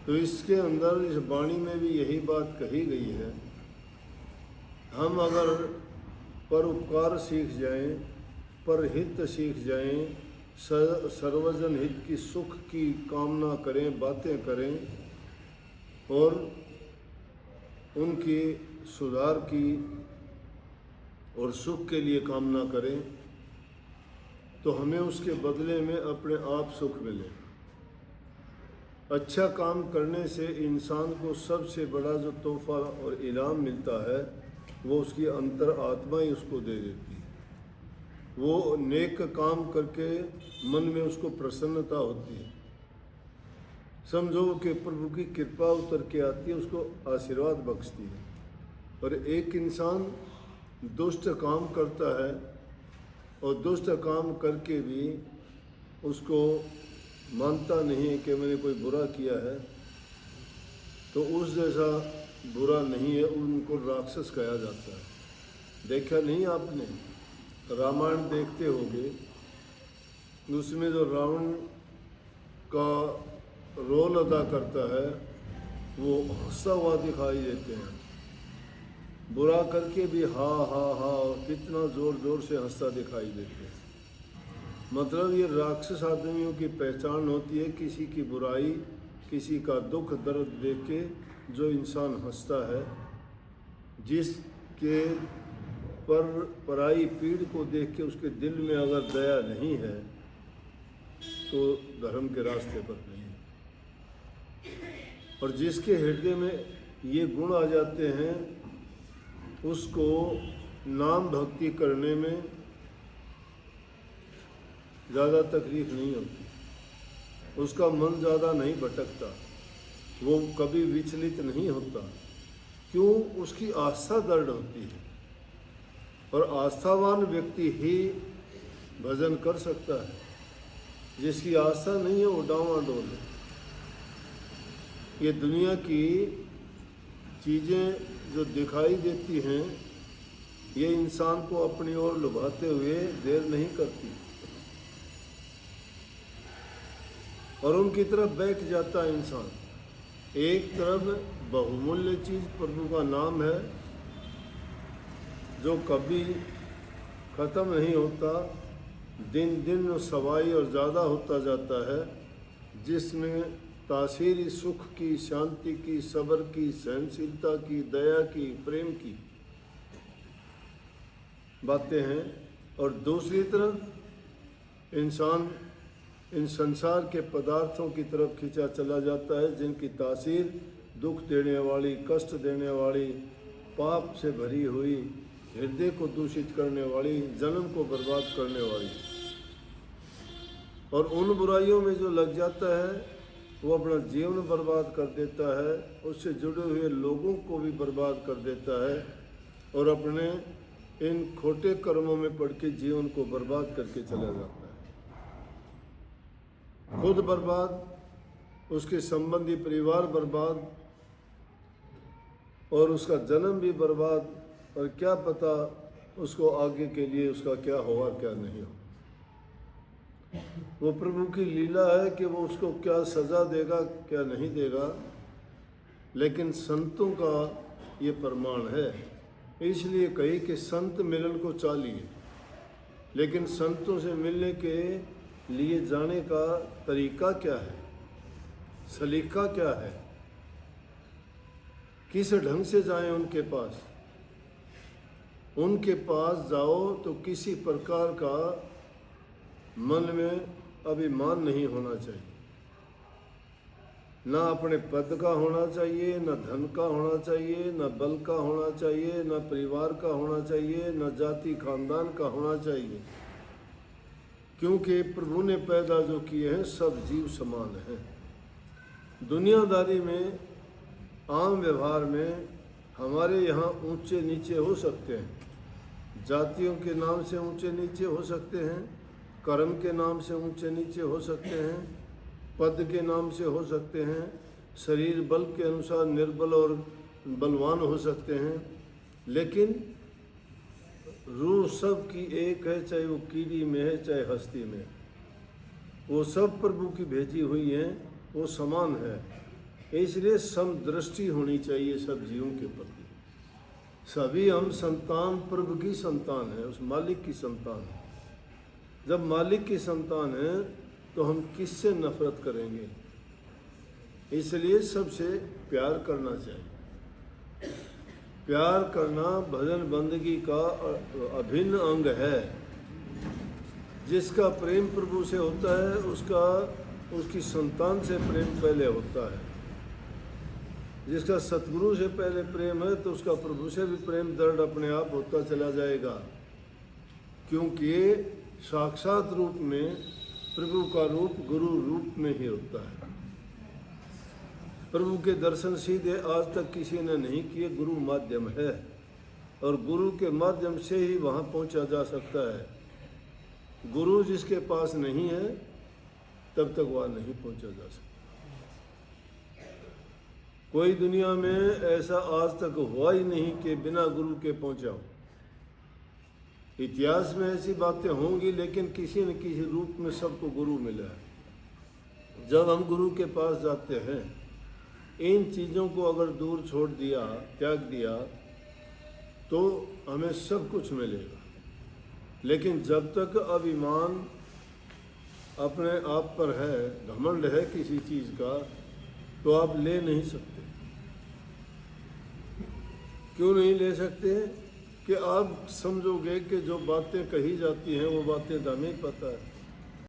तो इसके अंदर इस वाणी में भी यही बात कही गई है। हम अगर परोपकार सीख जाएं, परहित सीख जाएं, सर्वजन हित की सुख की कामना करें, बातें करें और उनकी सुधार की और सुख के लिए कामना करें, तो हमें उसके बदले में अपने आप सुख मिले। अच्छा काम करने से इंसान को सबसे बड़ा जो तोहफा और इनाम मिलता है वो उसकी अंतर आत्मा ही उसको दे देती है। वो नेक काम करके मन में उसको प्रसन्नता होती है, समझो कि प्रभु की कृपा उतर के आती है, उसको आशीर्वाद बख्शती है। और एक इंसान दुष्ट काम करता है और दुष्ट काम करके भी उसको मानता नहीं है कि मैंने कोई बुरा किया है, तो उस जैसा बुरा नहीं है, उनको राक्षस कहा जाता है। देखा नहीं आपने, रामायण देखते होंगे, उसमें जो रावण का रोल अदा करता है वो हंसता हुआ दिखाई देते हैं, बुरा करके भी हा हा हा कितना ज़ोर ज़ोर से हंसता दिखाई देते हैं। मतलब ये राक्षस आदमियों की पहचान होती है, किसी की बुराई, किसी का दुख दर्द देख के जो इंसान हंसता है, जिसके पर पराई पीड़ को देख के उसके दिल में अगर दया नहीं है तो धर्म के रास्ते पर नहीं है। और जिसके हृदय में ये गुण आ जाते हैं उसको नाम भक्ति करने में ज़्यादा तकलीफ नहीं होती, उसका मन ज़्यादा नहीं भटकता, वो कभी विचलित नहीं होता। क्यों? उसकी आस्था दृढ़ होती है, और आस्थावान व्यक्ति ही भजन कर सकता है। जिसकी आस्था नहीं है वो डावाडोल है। ये दुनिया की चीज़ें जो दिखाई देती हैं ये इंसान को अपनी ओर लुभाते हुए देर नहीं करती और उनकी तरफ बैठ जाता है इंसान। एक तरफ बहुमूल्य चीज़ प्रभु का नाम है जो कभी ख़त्म नहीं होता, दिन दिन सवाई और ज़्यादा होता जाता है, जिसमें तासीरी सुख की, शांति की, सब्र की, सहनशीलता की, दया की, प्रेम की बातें हैं। और दूसरी तरफ इंसान इन संसार के पदार्थों की तरफ खींचा चला जाता है, जिनकी तासीर दुख देने वाली, कष्ट देने वाली, पाप से भरी हुई, हृदय को दूषित करने वाली, जन्म को बर्बाद करने वाली। और उन बुराइयों में जो लग जाता है वो अपना जीवन बर्बाद कर देता है, उससे जुड़े हुए लोगों को भी बर्बाद कर देता है और अपने इन खोटे कर्मों में पड़ के जीवन को बर्बाद करके चला जाता है। खुद बर्बाद, उसके संबंधी परिवार बर्बाद और उसका जन्म भी बर्बाद, और क्या पता उसको आगे के लिए उसका क्या होगा क्या नहीं होगा। वो प्रभु की लीला है कि वो उसको क्या सज़ा देगा क्या नहीं देगा, लेकिन संतों का ये प्रमाण है। इसलिए कही कि संत मिलन को चालिए, लेकिन संतों से मिलने के लिए जाने का तरीका क्या है, सलीका क्या है, किस ढंग से जाएं उनके पास। उनके पास जाओ तो किसी प्रकार का मन में अभिमान नहीं होना चाहिए, ना अपने पद का होना चाहिए, ना धन का होना चाहिए, ना बल का होना चाहिए, ना परिवार का होना चाहिए, ना जाति खानदान का होना चाहिए। क्योंकि प्रभु ने पैदा जो किए हैं सब जीव समान हैं। दुनियादारी में, आम व्यवहार में हमारे यहाँ ऊंचे नीचे हो सकते हैं, जातियों के नाम से ऊंचे नीचे हो सकते हैं, कर्म के नाम से ऊंचे नीचे हो सकते हैं, पद के नाम से हो सकते हैं, शरीर बल के अनुसार निर्बल और बलवान हो सकते हैं, लेकिन रूह सब की एक है, चाहे वो कीड़ी में है चाहे हस्ती में। वो सब प्रभु की भेजी हुई हैं, वो समान है। इसलिए समदृष्टि होनी चाहिए सब जीवों के प्रति। सभी हम संतान प्रभु की संतान है, उस मालिक की संतान है। जब मालिक की संतान है तो हम किससे नफरत करेंगे? इसलिए सबसे प्यार करना चाहिए। प्यार करना भजन बंदगी का अभिन्न अंग है। जिसका प्रेम प्रभु से होता है उसकी संतान से प्रेम पहले होता है। जिसका सतगुरु से पहले प्रेम है तो उसका प्रभु से भी प्रेम दृढ़ अपने आप होता चला जाएगा, क्योंकि साक्षात रूप में प्रभु का रूप गुरु रूप में ही होता है। प्रभु के दर्शन सीधे आज तक किसी ने नहीं किए, गुरु माध्यम है और गुरु के माध्यम से ही वहाँ पहुँचा जा सकता है। गुरु जिसके पास नहीं है तब तक वहाँ नहीं पहुँचा जा सकता। कोई दुनिया में ऐसा आज तक हुआ ही नहीं कि बिना गुरु के पहुँचा हो। इतिहास में ऐसी बातें होंगी, लेकिन किसी न किसी रूप में सबको गुरु मिला है। जब हम गुरु के पास जाते हैं, इन चीज़ों को अगर दूर छोड़ दिया, त्याग दिया, तो हमें सब कुछ मिलेगा। लेकिन जब तक अभिमान अपने आप पर है, घमंड है किसी चीज़ का, तो आप ले नहीं सकते। क्यों नहीं ले सकते? कि आप समझोगे कि जो बातें कही जाती हैं वो बातें तो हमें पता है।